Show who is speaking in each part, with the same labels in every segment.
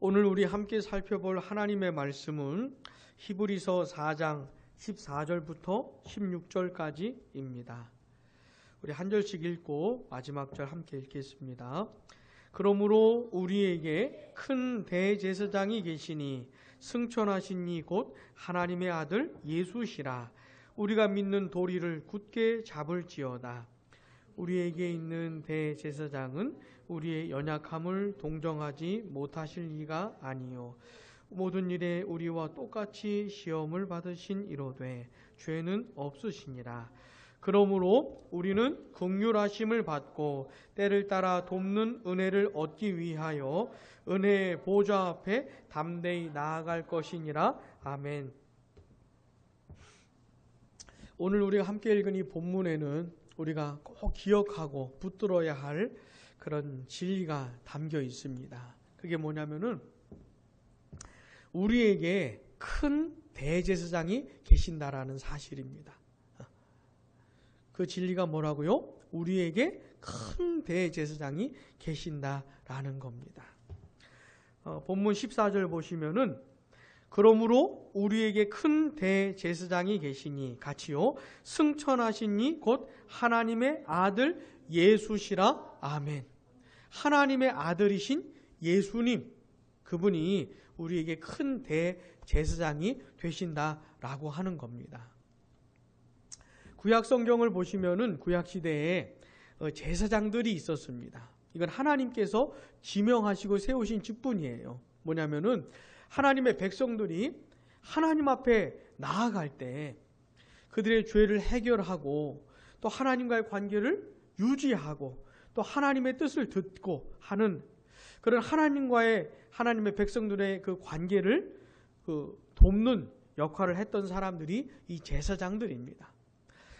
Speaker 1: 오늘 우리 함께 살펴볼 하나님의 말씀은 히브리서 4장 14절부터 16절까지입니다. 우리 한 절씩 읽고 마지막 절 함께 읽겠습니다. 그러므로 우리에게 큰 대제사장이 계시니 승천하신 이 곧 하나님의 아들 예수시라. 우리가 믿는 도리를 굳게 잡을지어다. 우리에게 있는 대제사장은 우리의 연약함을 동정하지 못하실 리가 아니요 모든 일에 우리와 똑같이 시험을 받으신 이로되 죄는 없으시니라. 그러므로 우리는 긍휼하심을 받고 때를 따라 돕는 은혜를 얻기 위하여 은혜의 보좌 앞에 담대히 나아갈 것이니라. 아멘. 오늘 우리가 함께 읽은 이 본문에는 우리가 꼭 기억하고 붙들어야 할 그런 진리가 담겨 있습니다. 그게 뭐냐면은 우리에게 큰 대제사장이 계신다라는 사실입니다. 그 진리가 뭐라고요? 우리에게 큰 대제사장이 계신다라는 겁니다. 본문 14절 보시면은 그러므로 우리에게 큰 대제사장이 계시니 같이요 승천하시니 곧 하나님의 아들 예수시라. 아멘. 하나님의 아들이신 예수님, 그분이 우리에게 큰 대제사장이 되신다라고 하는 겁니다. 구약 성경을 보시면은 구약 시대에 제사장들이 있었습니다. 이건 하나님께서 지명하시고 세우신 직분이에요. 뭐냐면은 하나님의 백성들이 하나님 앞에 나아갈 때 그들의 죄를 해결하고 또 하나님과의 관계를 유지하고 또 하나님의 뜻을 듣고 하는 그런 하나님의 백성들의 그 관계를 돕는 역할을 했던 사람들이 이 제사장들입니다.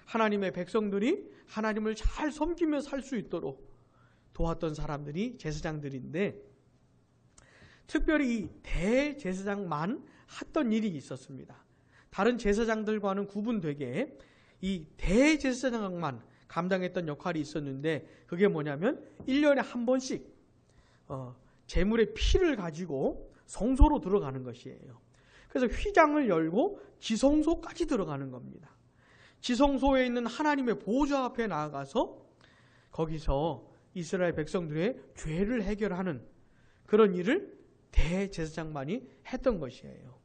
Speaker 1: 하나님의 백성들이 하나님을 잘 섬기며 살 수 있도록 도왔던 사람들이 제사장들인데 특별히 이 대제사장만 했던 일이 있었습니다. 다른 제사장들과는 구분되게 이 대제사장만 감당했던 역할이 있었는데 그게 뭐냐면 1년에 한 번씩 제물의 피를 가지고 성소로 들어가는 것이에요. 그래서 휘장을 열고 지성소까지 들어가는 겁니다. 지성소에 있는 하나님의 보좌 앞에 나아가서 거기서 이스라엘 백성들의 죄를 해결하는 그런 일을 대제사장만이 했던 것이에요.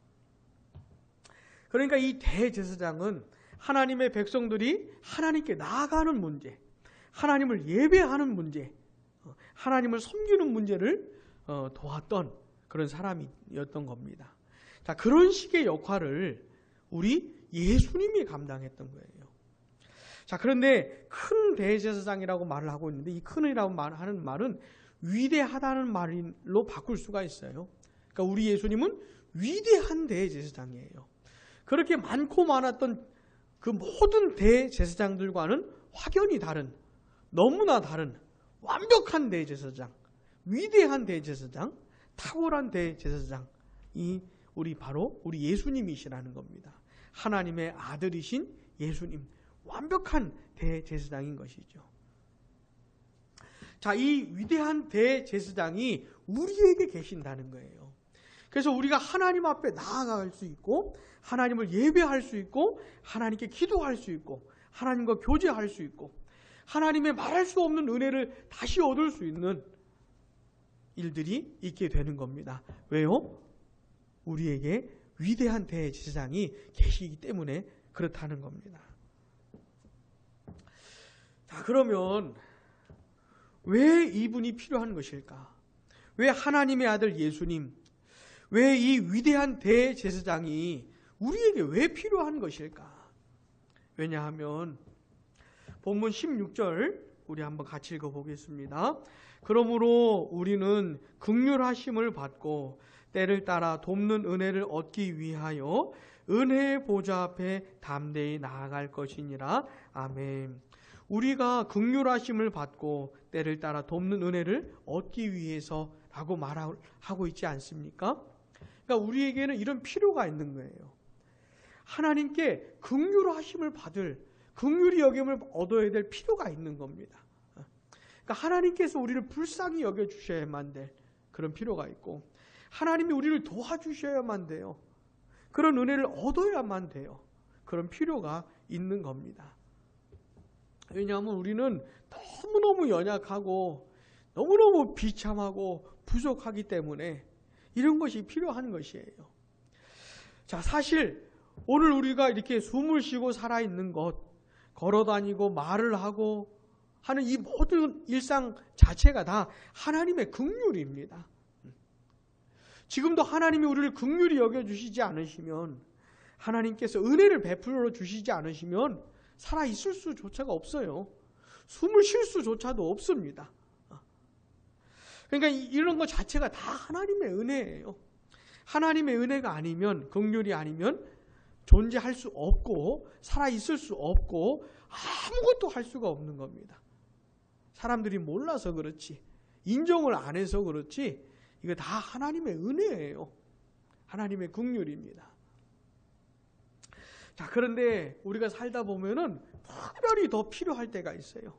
Speaker 1: 그러니까 이 대제사장은 하나님의 백성들이 하나님께 나아가는 문제, 하나님을 예배하는 문제, 하나님을 섬기는 문제를 도왔던 그런 사람이었던 겁니다. 자, 그런 식의 역할을 우리 예수님이 감당했던 거예요. 자, 그런데 큰 대제사장이라고 말을 하고 있는데 이 큰이라고 하는 말은 위대하다는 말로 바꿀 수가 있어요. 그러니까 우리 예수님은 위대한 대제사장이에요. 그렇게 많고 많았던 그 모든 대제사장들과는 확연히 다른, 너무나 다른 완벽한 대제사장, 위대한 대제사장, 탁월한 대제사장이 바로 우리 예수님이시라는 겁니다. 하나님의 아들이신 예수님, 완벽한 대제사장인 것이죠. 자, 이 위대한 대제사장이 우리에게 계신다는 거예요. 그래서 우리가 하나님 앞에 나아갈 수 있고 하나님을 예배할 수 있고 하나님께 기도할 수 있고 하나님과 교제할 수 있고 하나님의 말할 수 없는 은혜를 다시 얻을 수 있는 일들이 있게 되는 겁니다. 왜요? 우리에게 위대한 대제사장이 계시기 때문에 그렇다는 겁니다. 자, 그러면 왜 이분이 필요한 것일까? 왜 하나님의 아들 예수님, 왜 이 위대한 대제사장이 우리에게 왜 필요한 것일까? 왜냐하면 본문 16절 우리 한번 같이 읽어보겠습니다. 그러므로 우리는 긍휼하심을 받고 때를 따라 돕는 은혜를 얻기 위하여 은혜의 보좌 앞에 담대히 나아갈 것이니라. 아멘. 우리가 긍휼하심을 받고 때를 따라 돕는 은혜를 얻기 위해서라고 말하고 있지 않습니까? 그러니까 우리에게는 이런 필요가 있는 거예요. 하나님께 긍휼하심을 받을, 긍휼히 여김을 얻어야 될 필요가 있는 겁니다. 그러니까 하나님께서 우리를 불쌍히 여겨주셔야만 될 그런 필요가 있고 하나님이 우리를 도와주셔야만 돼요. 그런 은혜를 얻어야만 돼요. 그런 필요가 있는 겁니다. 왜냐하면 우리는 너무너무 연약하고 너무너무 비참하고 부족하기 때문에 이런 것이 필요한 것이에요. 자, 사실 오늘 우리가 이렇게 숨을 쉬고 살아있는 것, 걸어다니고 말을 하고 하는 이 모든 일상 자체가 다 하나님의 긍휼입니다. 지금도 하나님이 우리를 긍휼히 여겨주시지 않으시면, 하나님께서 은혜를 베풀어 주시지 않으시면 살아있을 수조차가 없어요. 숨을 쉴 수조차도 없습니다. 그러니까 이런 것 자체가 다 하나님의 은혜예요. 하나님의 은혜가 아니면, 긍휼이 아니면 존재할 수 없고 살아있을 수 없고 아무것도 할 수가 없는 겁니다. 사람들이 몰라서 그렇지, 인정을 안 해서 그렇지, 이거 다 하나님의 은혜예요. 하나님의 긍휼입니다. 자, 그런데 우리가 살다 보면은 특별히 더 필요할 때가 있어요.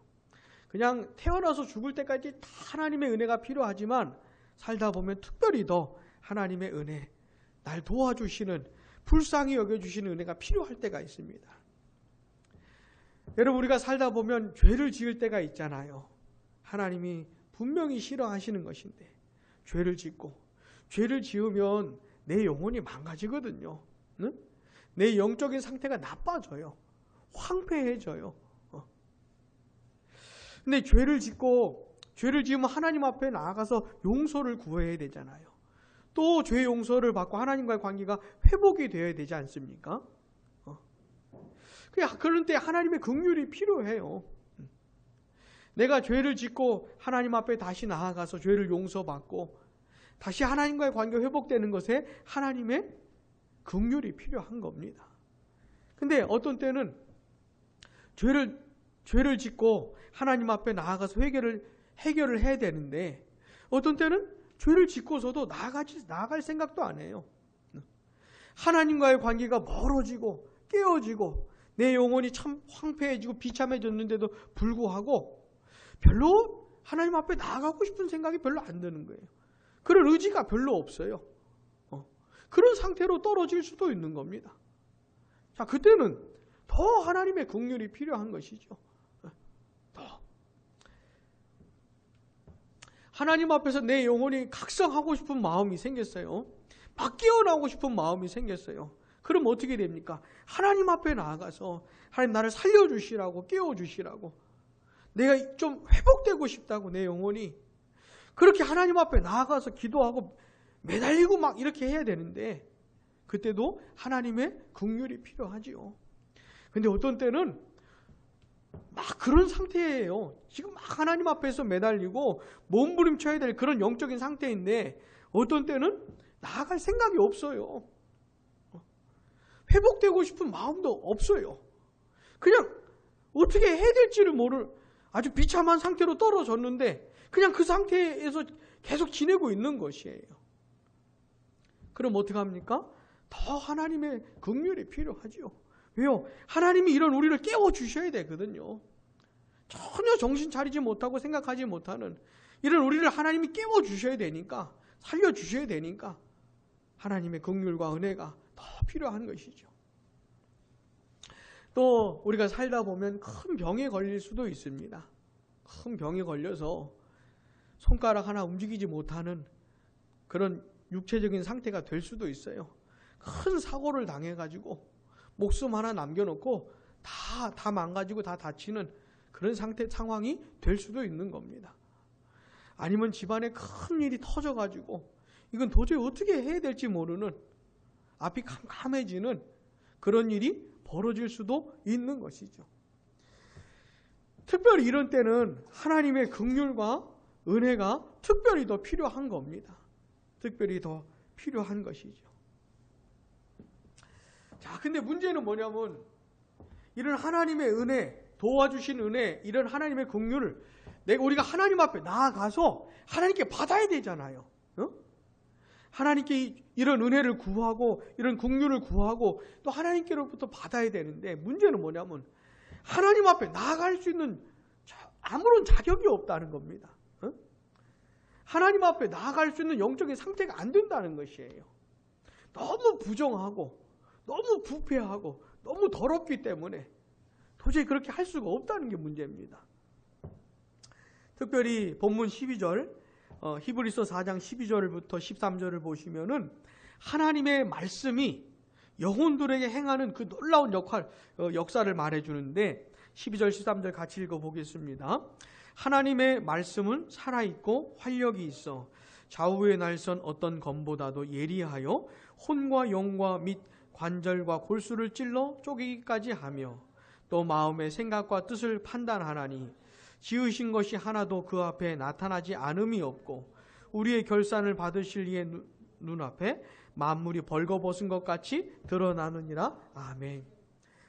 Speaker 1: 그냥 태어나서 죽을 때까지 다 하나님의 은혜가 필요하지만 살다 보면 특별히 더 하나님의 은혜, 날 도와주시는, 불쌍히 여겨주시는 은혜가 필요할 때가 있습니다. 여러분, 우리가 살다 보면 죄를 지을 때가 있잖아요. 하나님이 분명히 싫어하시는 것인데 죄를 짓고, 죄를 지으면 내 영혼이 망가지거든요. 응? 내 영적인 상태가 나빠져요. 황폐해져요. 근데 죄를 지으면 하나님 앞에 나아가서 용서를 구해야 되잖아요. 또 죄 용서를 받고 하나님과의 관계가 회복이 되어야 되지 않습니까? 그런 때 하나님의 긍휼이 필요해요. 내가 죄를 짓고 하나님 앞에 다시 나아가서 죄를 용서받고 다시 하나님과의 관계가 회복되는 것에 하나님의 긍휼이 필요한 겁니다. 근데 어떤 때는 죄를 짓고 하나님 앞에 나아가서 해결을 해야 되는데, 어떤 때는 죄를 짓고서도 나아갈 생각도 안 해요. 하나님과의 관계가 멀어지고 깨어지고 내 영혼이 참 황폐해지고 비참해졌는데도 불구하고 별로 하나님 앞에 나아가고 싶은 생각이 별로 안 드는 거예요. 그런 의지가 별로 없어요. 그런 상태로 떨어질 수도 있는 겁니다. 자, 그때는 더 하나님의 긍휼이 필요한 것이죠. 더. 하나님 앞에서 내 영혼이 각성하고 싶은 마음이 생겼어요. 막 깨어나고 싶은 마음이 생겼어요. 그럼 어떻게 됩니까? 하나님 앞에 나아가서 하나님 나를 살려주시라고, 깨워주시라고, 내가 좀 회복되고 싶다고, 내 영혼이 그렇게 하나님 앞에 나아가서 기도하고 매달리고 막 이렇게 해야 되는데, 그때도 하나님의 긍휼이 필요하지요. 근데 어떤 때는 막 그런 상태예요. 지금 막 하나님 앞에서 매달리고 몸부림쳐야 될 그런 영적인 상태인데 어떤 때는 나아갈 생각이 없어요. 회복되고 싶은 마음도 없어요. 그냥 어떻게 해야 될지를 모를 아주 비참한 상태로 떨어졌는데 그냥 그 상태에서 계속 지내고 있는 것이에요. 그럼 어떻게 합니까? 더 하나님의 긍휼이 필요하죠. 왜요? 하나님이 이런 우리를 깨워주셔야 되거든요. 전혀 정신 차리지 못하고 생각하지 못하는 이런 우리를 하나님이 깨워주셔야 되니까, 살려주셔야 되니까 하나님의 긍휼과 은혜가 더 필요한 것이죠. 또 우리가 살다 보면 큰 병에 걸릴 수도 있습니다. 큰 병에 걸려서 손가락 하나 움직이지 못하는 그런 육체적인 상태가 될 수도 있어요. 큰 사고를 당해가지고 목숨 하나 남겨놓고 다 망가지고 다 다치는 그런 상황이 될 수도 있는 겁니다. 아니면 집안에 큰 일이 터져가지고 이건 도저히 어떻게 해야 될지 모르는, 앞이 캄캄해지는 그런 일이 벌어질 수도 있는 것이죠. 특별히 이런 때는 하나님의 긍휼과 은혜가 특별히 더 필요한 겁니다. 특별히 더 필요한 것이죠. 자, 근데 문제는 뭐냐면 이런 하나님의 은혜, 도와주신 은혜, 이런 하나님의 긍휼을 우리가 하나님 앞에 나아가서 하나님께 받아야 되잖아요. 하나님께 이런 은혜를 구하고 이런 긍휼을 구하고 또 하나님께로부터 받아야 되는데, 문제는 뭐냐면 하나님 앞에 나아갈 수 있는 아무런 자격이 없다는 겁니다. 하나님 앞에 나아갈 수 있는 영적인 상태가 안 된다는 것이에요. 너무 부정하고 너무 부패하고 너무 더럽기 때문에 도저히 그렇게 할 수가 없다는 게 문제입니다. 특별히 본문 12절 히브리서 4장 12절부터 13절을 보시면은 하나님의 말씀이 영혼들에게 행하는 그 놀라운 역사를 말해주는데 12절 13절 같이 읽어보겠습니다. 하나님의 말씀은 살아있고 활력이 있어 좌우의 날선 어떤 검보다도 예리하여 혼과 영과 및 관절과 골수를 찔러 쪼개기까지 하며 또 마음의 생각과 뜻을 판단하나니 지으신 것이 하나도 그 앞에 나타나지 않음이 없고 우리의 결산을 받으실 이의 눈앞에 만물이 벌거벗은 것 같이 드러나느니라. 아멘.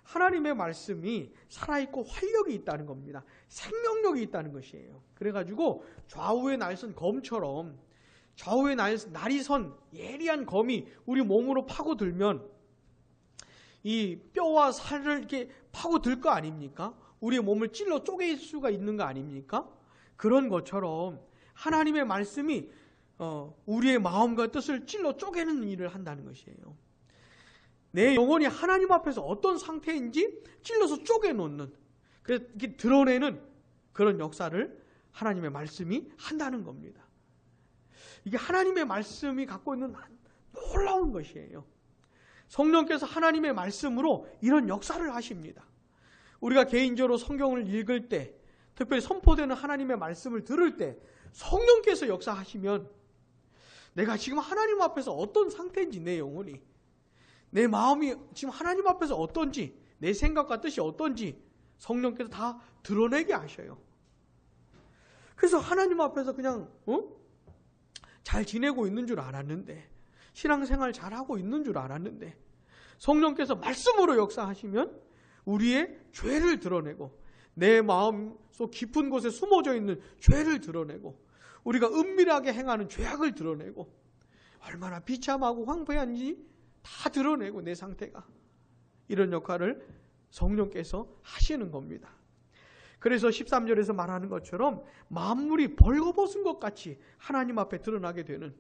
Speaker 1: 하나님의 말씀이 살아있고 활력이 있다는 겁니다. 생명력이 있다는 것이에요. 그래가지고 좌우의 날선 검처럼 좌우의 날이 선 예리한 검이 우리 몸으로 파고들면 이 뼈와 살을 이렇게 파고들 거 아닙니까? 우리의 몸을 찔러 쪼갤 수가 있는 거 아닙니까? 그런 것처럼 하나님의 말씀이 우리의 마음과 뜻을 찔러 쪼개는 일을 한다는 것이에요. 내 영혼이 하나님 앞에서 어떤 상태인지 찔러서 쪼개놓는, 그래서 이렇게 드러내는 그런 역사를 하나님의 말씀이 한다는 겁니다. 이게 하나님의 말씀이 갖고 있는 놀라운 것이에요. 성령께서 하나님의 말씀으로 이런 역사를 하십니다. 우리가 개인적으로 성경을 읽을 때, 특별히 선포되는 하나님의 말씀을 들을 때 성령께서 역사하시면 내가 지금 하나님 앞에서 어떤 상태인지, 내 영혼이, 내 마음이 지금 하나님 앞에서 어떤지, 내 생각과 뜻이 어떤지 성령께서 다 드러내게 하셔요. 그래서 하나님 앞에서 그냥 잘 지내고 있는 줄 알았는데, 신앙생활 잘하고 있는 줄 알았는데 성령께서 말씀으로 역사하시면 우리의 죄를 드러내고 내 마음속 깊은 곳에 숨어져 있는 죄를 드러내고 우리가 은밀하게 행하는 죄악을 드러내고 얼마나 비참하고 황폐한지 다 드러내고 내 상태가, 이런 역할을 성령께서 하시는 겁니다. 그래서 13절에서 말하는 것처럼 만물이 벌거벗은 것 같이 하나님 앞에 드러나게 되는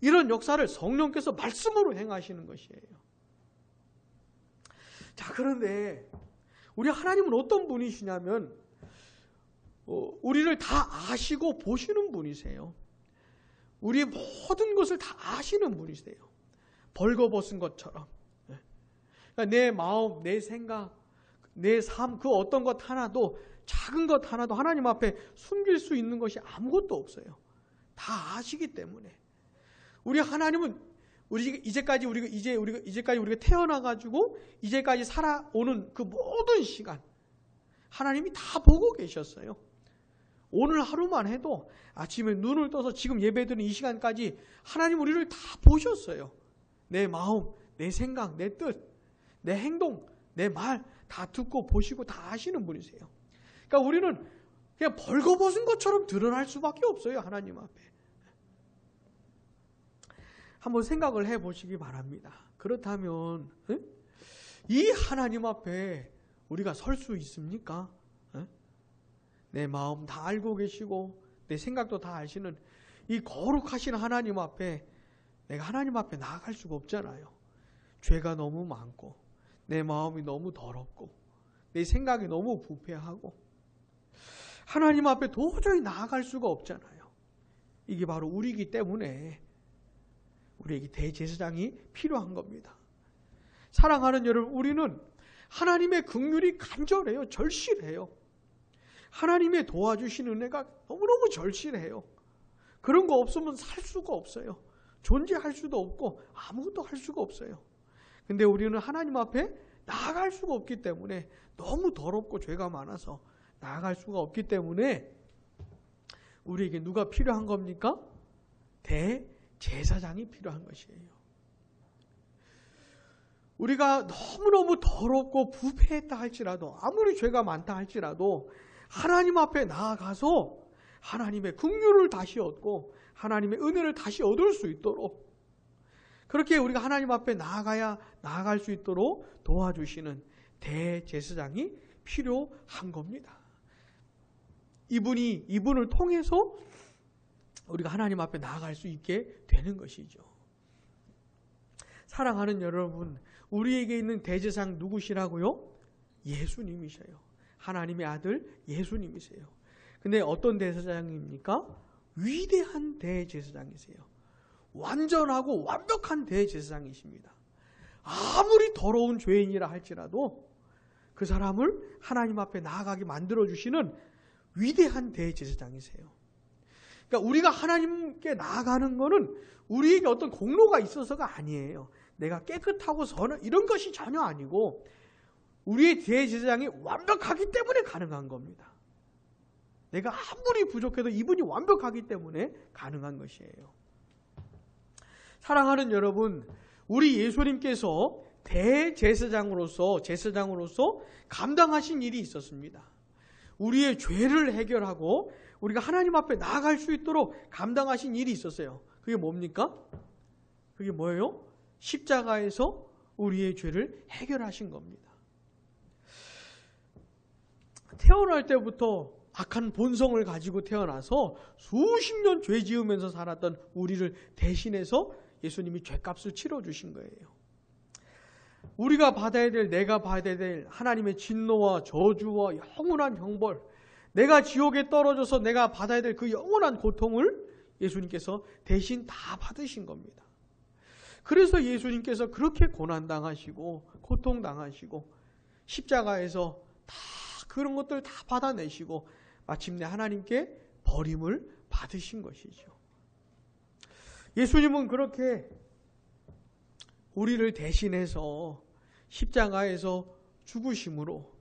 Speaker 1: 이런 역사를 성령께서 말씀으로 행하시는 것이에요. 자, 그런데 우리 하나님은 어떤 분이시냐면 우리를 다 아시고 보시는 분이세요. 우리의 모든 것을 다 아시는 분이세요. 벌거벗은 것처럼. 그러니까 내 마음, 내 생각, 내 삶, 그 어떤 것 하나도, 작은 것 하나도 하나님 앞에 숨길 수 있는 것이 아무것도 없어요. 다 아시기 때문에. 우리 하나님은 이제까지 우리가 태어나가지고 이제까지 살아오는 그 모든 시간 하나님이 다 보고 계셨어요. 오늘 하루만 해도 아침에 눈을 떠서 지금 예배드리는 이 시간까지 하나님 우리를 다 보셨어요. 내 마음, 내 생각, 내 뜻, 내 행동, 내 말 다 듣고 보시고 다 아시는 분이세요. 그러니까 우리는 그냥 벌거벗은 것처럼 드러날 수밖에 없어요. 하나님 앞에. 한번 생각을 해보시기 바랍니다. 그렇다면 이 하나님 앞에 우리가 설 수 있습니까? 내 마음 다 알고 계시고 내 생각도 다 아시는 이 거룩하신 하나님 앞에 내가 하나님 앞에 나아갈 수가 없잖아요. 죄가 너무 많고 내 마음이 너무 더럽고 내 생각이 너무 부패하고 하나님 앞에 도저히 나아갈 수가 없잖아요. 이게 바로 우리이기 때문에 우리에게 대제사장이 필요한 겁니다. 사랑하는 여러분, 우리는 하나님의 긍휼이 간절해요. 절실해요. 하나님의 도와주시는 은혜가 너무너무 절실해요. 그런 거 없으면 살 수가 없어요. 존재할 수도 없고 아무것도 할 수가 없어요. 근데 우리는 하나님 앞에 나아갈 수가 없기 때문에, 너무 더럽고 죄가 많아서 나아갈 수가 없기 때문에 우리에게 누가 필요한 겁니까? 대제사장이 필요한 것이에요. 우리가 너무너무 더럽고 부패했다 할지라도, 아무리 죄가 많다 할지라도 하나님 앞에 나아가서 하나님의 긍휼을 다시 얻고 하나님의 은혜를 다시 얻을 수 있도록, 그렇게 우리가 하나님 앞에 나아갈 수 있도록 도와주시는 대제사장이 필요한 겁니다. 이분을 통해서 우리가 하나님 앞에 나아갈 수 있게 되는 것이죠. 사랑하는 여러분, 우리에게 있는 대제사장 누구시라고요? 예수님이셔요. 하나님의 아들 예수님이세요. 근데 어떤 대제사장입니까? 위대한 대제사장이세요. 완전하고 완벽한 대제사장이십니다. 아무리 더러운 죄인이라 할지라도 그 사람을 하나님 앞에 나아가게 만들어주시는 위대한 대제사장이세요. 그러니까 우리가 하나님께 나아가는 것은 우리에게 어떤 공로가 있어서가 아니에요. 내가 깨끗하고 선한 이런 것이 전혀 아니고 우리의 대제사장이 완벽하기 때문에 가능한 겁니다. 내가 아무리 부족해도 이분이 완벽하기 때문에 가능한 것이에요. 사랑하는 여러분, 우리 예수님께서 대제사장으로서 감당하신 일이 있었습니다. 우리의 죄를 해결하고 우리가 하나님 앞에 나아갈 수 있도록 감당하신 일이 있었어요. 그게 뭡니까? 그게 뭐예요? 십자가에서 우리의 죄를 해결하신 겁니다. 태어날 때부터 악한 본성을 가지고 태어나서 수십 년 죄 지으면서 살았던 우리를 대신해서 예수님이 죄값을 치러주신 거예요. 우리가 받아야 될, 내가 받아야 될 하나님의 진노와 저주와 영원한 형벌, 내가 지옥에 떨어져서 내가 받아야 될 그 영원한 고통을 예수님께서 대신 다 받으신 겁니다. 그래서 예수님께서 그렇게 고난당하시고 고통당하시고 십자가에서 다 그런 것들 다 받아내시고 마침내 하나님께 버림을 받으신 것이죠. 예수님은 그렇게 우리를 대신해서 십자가에서 죽으심으로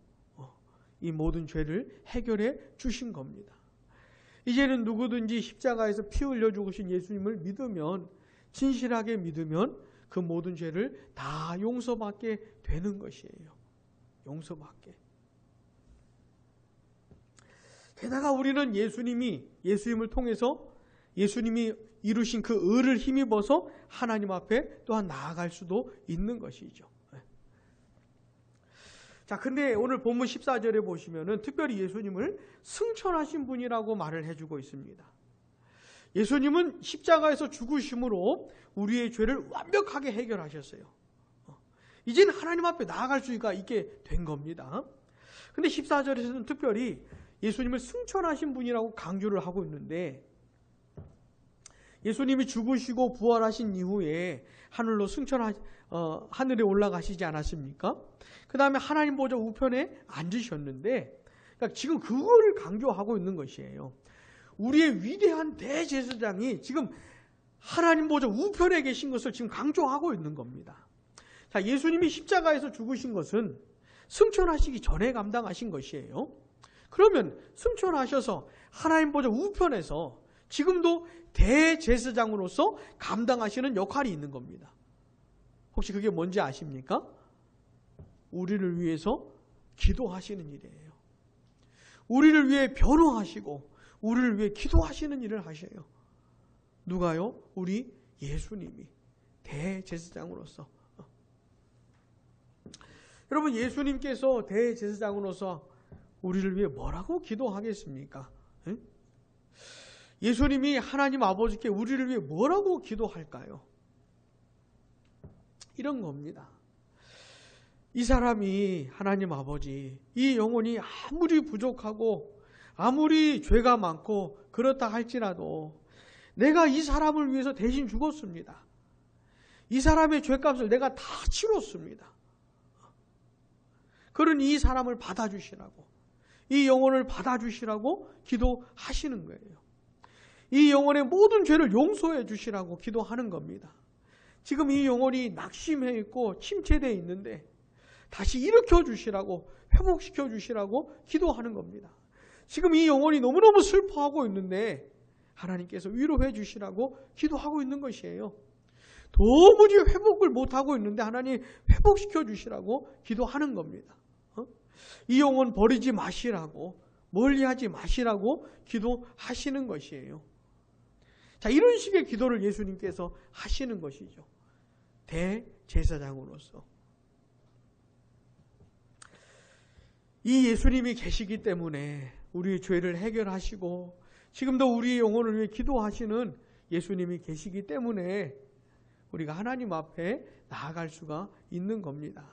Speaker 1: 이 모든 죄를 해결해 주신 겁니다. 이제는 누구든지 십자가에서 피 흘려 죽으신 예수님을 믿으면, 진실하게 믿으면 그 모든 죄를 다 용서받게 되는 것이에요. 용서받게. 게다가 우리는 예수님을 통해서 예수님이 이루신 그 의를 힘입어서 하나님 앞에 또한 나아갈 수도 있는 것이죠. 자, 근데 오늘 본문 14절에 보시면은 특별히 예수님을 승천하신 분이라고 말을 해주고 있습니다. 예수님은 십자가에서 죽으심으로 우리의 죄를 완벽하게 해결하셨어요. 이제는 하나님 앞에 나아갈 수가 있게 된 겁니다. 근데 14절에서는 특별히 예수님을 승천하신 분이라고 강조를 하고 있는데, 예수님이 죽으시고 부활하신 이후에 하늘로 하늘에 올라가시지 않았습니까? 그 다음에 하나님 보좌 우편에 앉으셨는데, 그러니까 지금 그거를 강조하고 있는 것이에요. 우리의 위대한 대제사장이 지금 하나님 보좌 우편에 계신 것을 지금 강조하고 있는 겁니다. 자, 예수님이 십자가에서 죽으신 것은 승천하시기 전에 감당하신 것이에요. 그러면 승천하셔서 하나님 보좌 우편에서 지금도 대제사장으로서 감당하시는 역할이 있는 겁니다. 혹시 그게 뭔지 아십니까? 우리를 위해서 기도하시는 일이에요. 우리를 위해 변호하시고 우리를 위해 기도하시는 일을 하셔요. 누가요? 우리 예수님이 대제사장으로서. 여러분, 예수님께서 대제사장으로서 우리를 위해 뭐라고 기도하겠습니까? 예수님이 하나님 아버지께 우리를 위해 뭐라고 기도할까요? 이런 겁니다. 이 사람이 하나님 아버지, 이 영혼이 아무리 부족하고 아무리 죄가 많고 그렇다 할지라도 내가 이 사람을 위해서 대신 죽었습니다. 이 사람의 죄값을 내가 다 치렀습니다. 그러니 이 사람을 받아주시라고, 이 영혼을 받아주시라고 기도하시는 거예요. 이 영혼의 모든 죄를 용서해 주시라고 기도하는 겁니다. 지금 이 영혼이 낙심해 있고 침체되어 있는데 다시 일으켜 주시라고, 회복시켜 주시라고 기도하는 겁니다. 지금 이 영혼이 너무너무 슬퍼하고 있는데 하나님께서 위로해 주시라고 기도하고 있는 것이에요. 도무지 회복을 못하고 있는데 하나님 회복시켜 주시라고 기도하는 겁니다. 이 영혼 버리지 마시라고, 멀리하지 마시라고 기도하시는 것이에요. 자, 이런 식의 기도를 예수님께서 하시는 것이죠. 대제사장으로서. 이 예수님이 계시기 때문에 우리의 죄를 해결하시고 지금도 우리의 영혼을 위해 기도하시는 예수님이 계시기 때문에 우리가 하나님 앞에 나아갈 수가 있는 겁니다.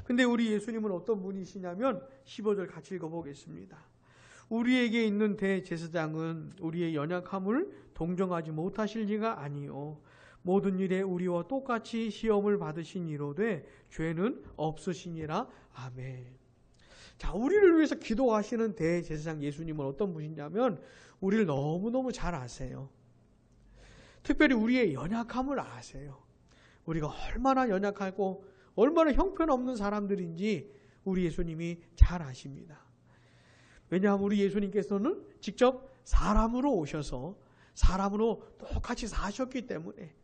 Speaker 1: 근데 우리 예수님은 어떤 분이시냐면 15절 같이 읽어보겠습니다. 우리에게 있는 대제사장은 우리의 연약함을 동정하지 못하실 리가 아니요 모든 일에 우리와 똑같이 시험을 받으신 이로되 죄는 없으시니라. 아멘. 자, 우리를 위해서 기도하시는 대제사장 예수님은 어떤 분이냐면 우리를 너무너무 잘 아세요. 특별히 우리의 연약함을 아세요. 우리가 얼마나 연약하고 얼마나 형편없는 사람들인지 우리 예수님이 잘 아십니다. 왜냐하면 우리 예수님께서는 직접 사람으로 오셔서 사람으로 똑같이 사셨기 때문에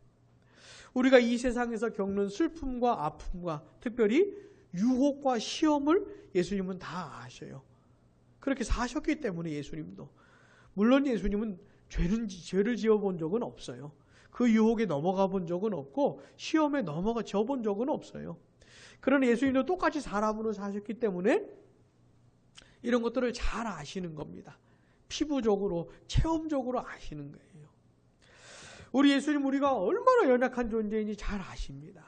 Speaker 1: 우리가 이 세상에서 겪는 슬픔과 아픔과 특별히 유혹과 시험을 예수님은 다 아셔요. 그렇게 사셨기 때문에 예수님도. 물론 예수님은 죄를 지어본 적은 없어요. 그 유혹에 넘어가 본 적은 없고 시험에 넘어가 져본 적은 없어요. 그러나 예수님도 똑같이 사람으로 사셨기 때문에 이런 것들을 잘 아시는 겁니다. 피부적으로, 체험적으로 아시는 거예요. 우리 예수님 우리가 얼마나 연약한 존재인지 잘 아십니다.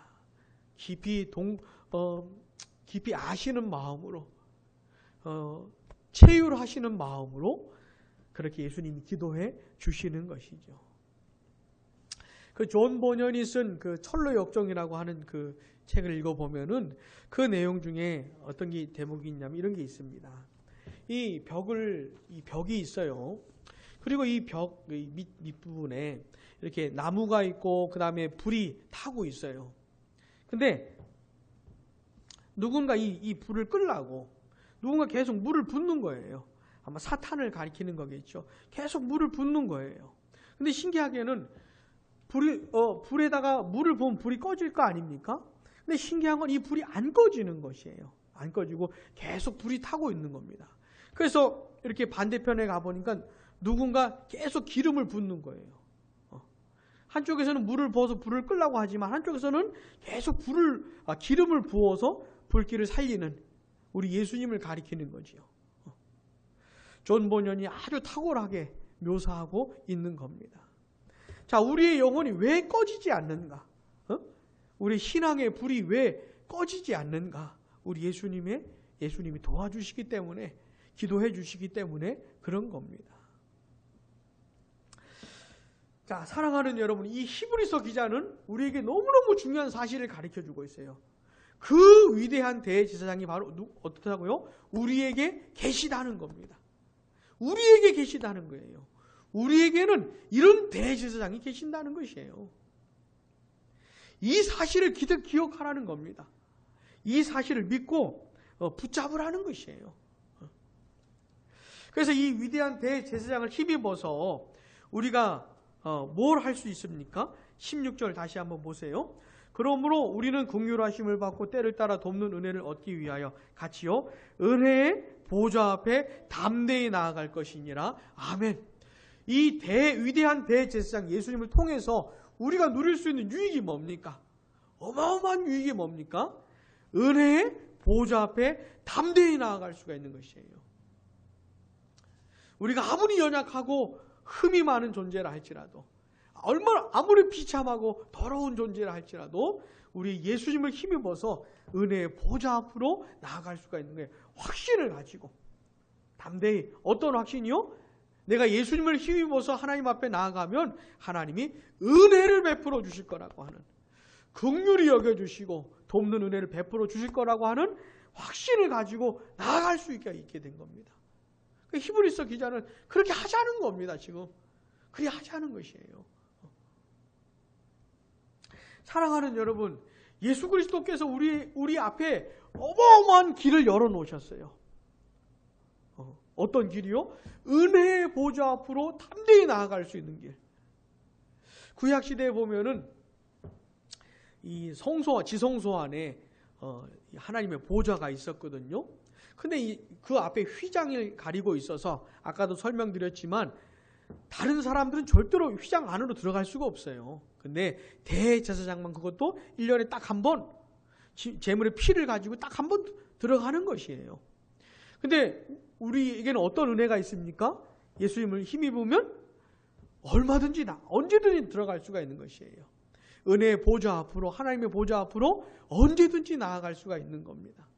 Speaker 1: 깊이 아시는 마음으로, 체휼하시는 마음으로 그렇게 예수님이 기도해 주시는 것이죠. 그 존 버년이 쓴 그 철로 역정이라고 하는 그 책을 읽어보면은 그 내용 중에 어떤 게 대목이 있냐면 이런 게 있습니다. 이 벽이 있어요. 그리고 이 벽 밑부분에 이렇게 나무가 있고 그 다음에 불이 타고 있어요. 근데 누군가 이 불을 끌라고 누군가 계속 물을 붓는 거예요. 아마 사탄을 가리키는 거겠죠. 계속 물을 붓는 거예요. 근데 신기하게는 불에다가 물을 부으면 불이 꺼질 거 아닙니까? 근데 신기한 건 이 불이 안 꺼지는 것이에요. 안 꺼지고 계속 불이 타고 있는 겁니다. 그래서 이렇게 반대편에 가보니까 누군가 계속 기름을 붓는 거예요. 한쪽에서는 물을 부어서 불을 끄려고 하지만 한쪽에서는 계속 기름을 부어서 불길을 살리는 우리 예수님을 가리키는 거지요. 존 버년이 아주 탁월하게 묘사하고 있는 겁니다. 자, 우리의 영혼이 왜 꺼지지 않는가? 우리 신앙의 불이 왜 꺼지지 않는가? 우리 예수님이 도와주시기 때문에, 기도해 주시기 때문에 그런 겁니다. 자, 사랑하는 여러분, 이 히브리서 기자는 우리에게 너무너무 중요한 사실을 가르쳐 주고 있어요. 그 위대한 대제사장이 바로 어떻다고요? 우리에게 계시다는 겁니다. 우리에게 계시다는 거예요. 우리에게는 이런 대제사장이 계신다는 것이에요. 이 사실을 기억하라는 겁니다. 이 사실을 믿고 붙잡으라는 것이에요. 그래서 이 위대한 대제사장을 힘입어서 우리가 뭘 할 수 있습니까? 16절 다시 한번 보세요. 그러므로 우리는 긍휼하심을 받고 때를 따라 돕는 은혜를 얻기 위하여 같이요 은혜의 보좌 앞에 담대히 나아갈 것이니라. 아멘. 이 위대한 대제사장 예수님을 통해서 우리가 누릴 수 있는 유익이 뭡니까? 어마어마한 유익이 뭡니까? 은혜의 보좌 앞에 담대히 나아갈 수가 있는 것이에요. 우리가 아무리 연약하고 흠이 많은 존재라 할지라도, 아무리 비참하고 더러운 존재라 할지라도 우리 예수님을 힘입어서 은혜의 보좌 앞으로 나아갈 수가 있는 거예요. 확신을 가지고 담대히. 어떤 확신이요? 내가 예수님을 힘입어서 하나님 앞에 나아가면 하나님이 은혜를 베풀어 주실 거라고 하는, 긍휼히 여겨주시고 돕는 은혜를 베풀어 주실 거라고 하는 확신을 가지고 나아갈 수 있게 된 겁니다. 히브리서 기자는 그렇게 하자는 겁니다. 지금 그렇게 하자는 것이에요. 사랑하는 여러분, 예수 그리스도께서 우리 앞에 어마어마한 길을 열어놓으셨어요. 어떤 길이요? 은혜의 보좌 앞으로 담대히 나아갈 수 있는 길. 구약시대에 보면은 이 지성소 안에 하나님의 보좌가 있었거든요. 근데 그 앞에 휘장을 가리고 있어서 아까도 설명드렸지만 다른 사람들은 절대로 휘장 안으로 들어갈 수가 없어요. 근데 대제사장만 그것도 1년에 딱 한 번 제물의 피를 가지고 딱 한 번 들어가는 것이에요. 근데 우리에게는 어떤 은혜가 있습니까? 예수님을 힘입으면 얼마든지 언제든지 들어갈 수가 있는 것이에요. 은혜의 보좌 앞으로, 하나님의 보좌 앞으로 언제든지 나아갈 수가 있는 겁니다.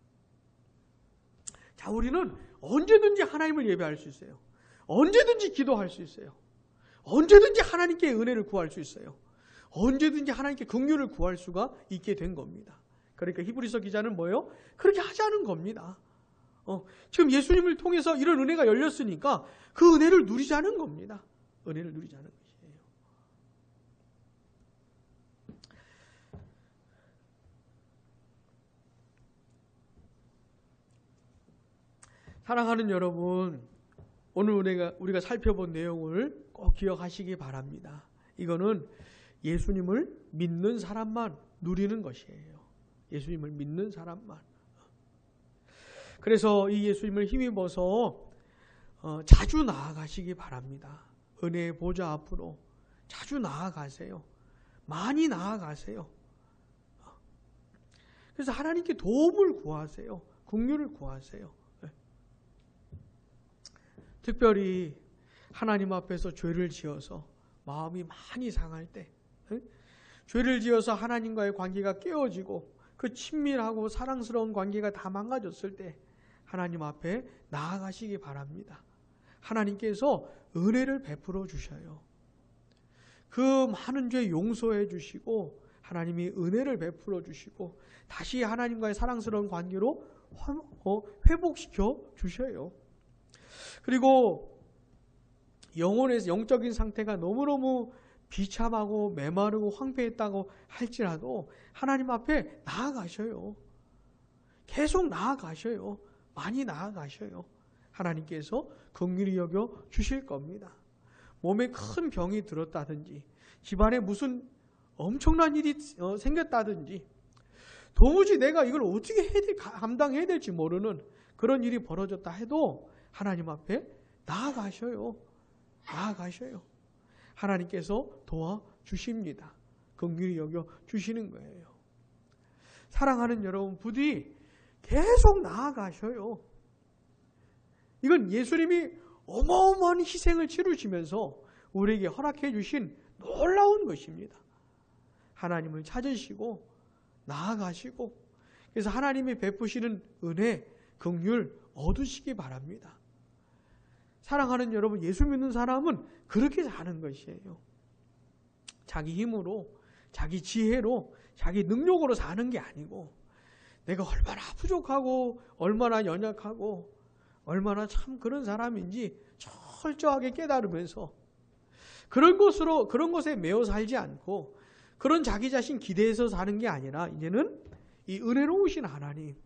Speaker 1: 자, 우리는 언제든지 하나님을 예배할 수 있어요. 언제든지 기도할 수 있어요. 언제든지 하나님께 은혜를 구할 수 있어요. 언제든지 하나님께 긍휼을 구할 수가 있게 된 겁니다. 그러니까 히브리서 기자는 뭐예요? 그렇게 하자는 겁니다. 지금 예수님을 통해서 이런 은혜가 열렸으니까 그 은혜를 누리자는 겁니다. 은혜를 누리자는 것이에요. 사랑하는 여러분, 오늘 우리가 살펴본 내용을 꼭 기억하시기 바랍니다. 이거는 예수님을 믿는 사람만 누리는 것이에요. 예수님을 믿는 사람만. 그래서 이 예수님을 힘입어서 자주 나아가시기 바랍니다. 은혜의 보좌 앞으로 자주 나아가세요. 많이 나아가세요. 그래서 하나님께 도움을 구하세요. 긍휼을 구하세요. 특별히 하나님 앞에서 죄를 지어서 마음이 많이 상할 때, 죄를 지어서 하나님과의 관계가 깨어지고 그 친밀하고 사랑스러운 관계가 다 망가졌을 때 하나님 앞에 나아가시기 바랍니다. 하나님께서 은혜를 베풀어 주셔요. 그 많은 죄 용서해 주시고 하나님이 은혜를 베풀어 주시고 다시 하나님과의 사랑스러운 관계로 회복시켜 주셔요. 그리고 영적인 상태가 너무너무 비참하고 메마르고 황폐했다고 할지라도 하나님 앞에 나아가셔요. 계속 나아가셔요. 많이 나아가셔요. 하나님께서 긍휼히 여겨 주실 겁니다. 몸에 큰 병이 들었다든지 집안에 무슨 엄청난 일이 생겼다든지 도무지 내가 이걸 어떻게 감당해야 될지 모르는 그런 일이 벌어졌다 해도 하나님 앞에 나아가셔요. 나아가셔요. 하나님께서 도와주십니다. 긍휼히 여겨 주시는 거예요. 사랑하는 여러분, 부디 계속 나아가셔요. 이건 예수님이 어마어마한 희생을 치르시면서 우리에게 허락해 주신 놀라운 것입니다. 하나님을 찾으시고 나아가시고 그래서 하나님이 베푸시는 은혜, 긍휼 얻으시기 바랍니다. 사랑하는 여러분, 예수 믿는 사람은 그렇게 사는 것이에요. 자기 힘으로, 자기 지혜로, 자기 능력으로 사는 게 아니고 내가 얼마나 부족하고 얼마나 연약하고 얼마나 참 그런 사람인지 철저하게 깨달으면서 그런 것에 매여 살지 않고 그런 자기 자신 기대해서 사는 게 아니라 이제는 이 은혜로우신 하나님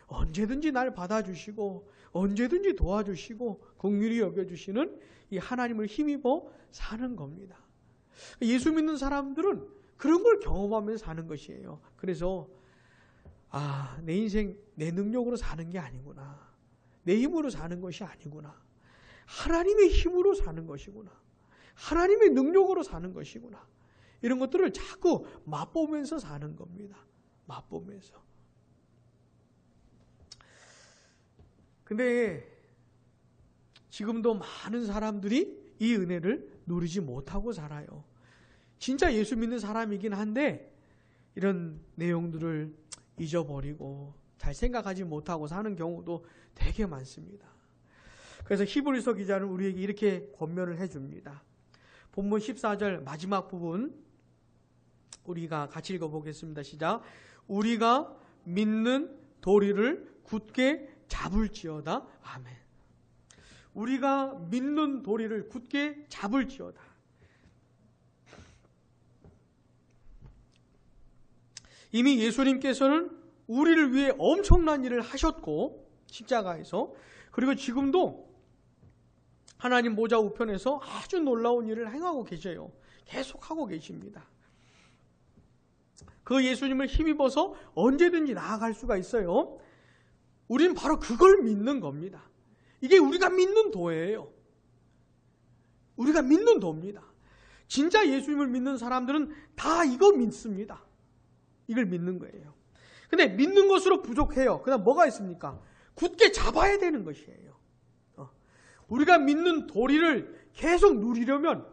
Speaker 1: 언제든지 날 받아주시고 언제든지 도와주시고 긍휼히 여겨주시는 이 하나님을 힘입어 사는 겁니다. 예수 믿는 사람들은 그런 걸 경험하면서 사는 것이에요. 그래서 내 인생 내 능력으로 사는 게 아니구나. 내 힘으로 사는 것이 아니구나. 하나님의 힘으로 사는 것이구나. 하나님의 능력으로 사는 것이구나. 이런 것들을 자꾸 맛보면서 사는 겁니다. 맛보면서. 근데 지금도 많은 사람들이 이 은혜를 누리지 못하고 살아요. 진짜 예수 믿는 사람이긴 한데 이런 내용들을 잊어버리고 잘 생각하지 못하고 사는 경우도 되게 많습니다. 그래서 히브리서 기자는 우리에게 이렇게 권면을 해줍니다. 본문 14절 마지막 부분 우리가 같이 읽어보겠습니다. 시작. 우리가 믿는 도리를 굳게 잡을지어다. 아멘. 우리가 믿는 도리를 굳게 잡을지어다. 이미 예수님께서는 우리를 위해 엄청난 일을 하셨고 십자가에서 그리고 지금도 하나님 보좌 우편에서 아주 놀라운 일을 행하고 계셔요. 계속하고 계십니다. 그 예수님을 힘입어서 언제든지 나아갈 수가 있어요. 우리는 바로 그걸 믿는 겁니다. 이게 우리가 믿는 도예요. 우리가 믿는 도입니다. 진짜 예수님을 믿는 사람들은 다 이거 믿습니다. 이걸 믿는 거예요. 근데 믿는 것으로 부족해요. 그다음 뭐가 있습니까? 굳게 잡아야 되는 것이에요. 우리가 믿는 도리를 계속 누리려면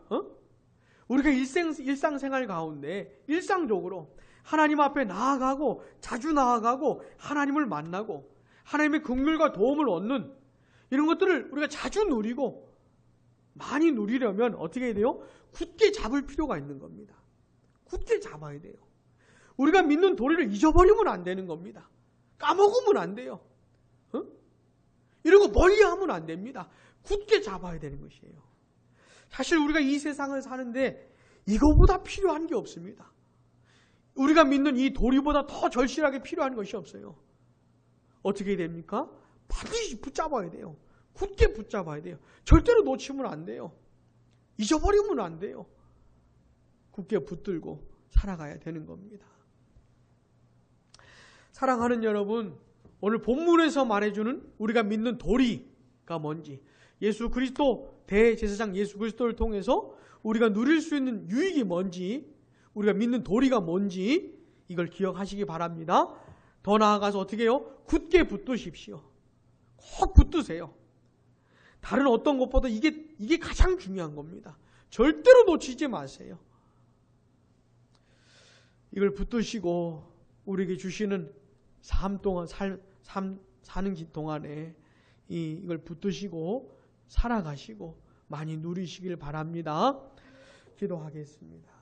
Speaker 1: 우리가 일상생활 가운데 일상적으로 하나님 앞에 나아가고 자주 나아가고 하나님을 만나고 하나님의 긍휼과 도움을 얻는 이런 것들을 우리가 자주 누리고 많이 누리려면 어떻게 해야 돼요? 굳게 잡을 필요가 있는 겁니다. 굳게 잡아야 돼요. 우리가 믿는 도리를 잊어버리면 안 되는 겁니다. 까먹으면 안 돼요. 이런 거 멀리하면 안 됩니다. 굳게 잡아야 되는 것이에요. 사실 우리가 이 세상을 사는데 이거보다 필요한 게 없습니다. 우리가 믿는 이 도리보다 더 절실하게 필요한 것이 없어요. 어떻게 됩니까? 반드시 붙잡아야 돼요. 굳게 붙잡아야 돼요. 절대로 놓치면 안 돼요. 잊어버리면 안 돼요. 굳게 붙들고 살아가야 되는 겁니다. 사랑하는 여러분, 오늘 본문에서 말해주는 우리가 믿는 도리가 뭔지, 예수 그리스도, 대제사장 예수 그리스도를 통해서 우리가 누릴 수 있는 유익이 뭔지, 우리가 믿는 도리가 뭔지 이걸 기억하시기 바랍니다. 더 나아가서 어떻게 해요? 굳게 붙드십시오. 꼭 붙드세요. 다른 어떤 것보다 이게 가장 중요한 겁니다. 절대로 놓치지 마세요. 이걸 붙드시고 우리에게 주시는 삶 동안 사는 동안에 이걸 붙드시고 살아가시고 많이 누리시길 바랍니다. 기도하겠습니다.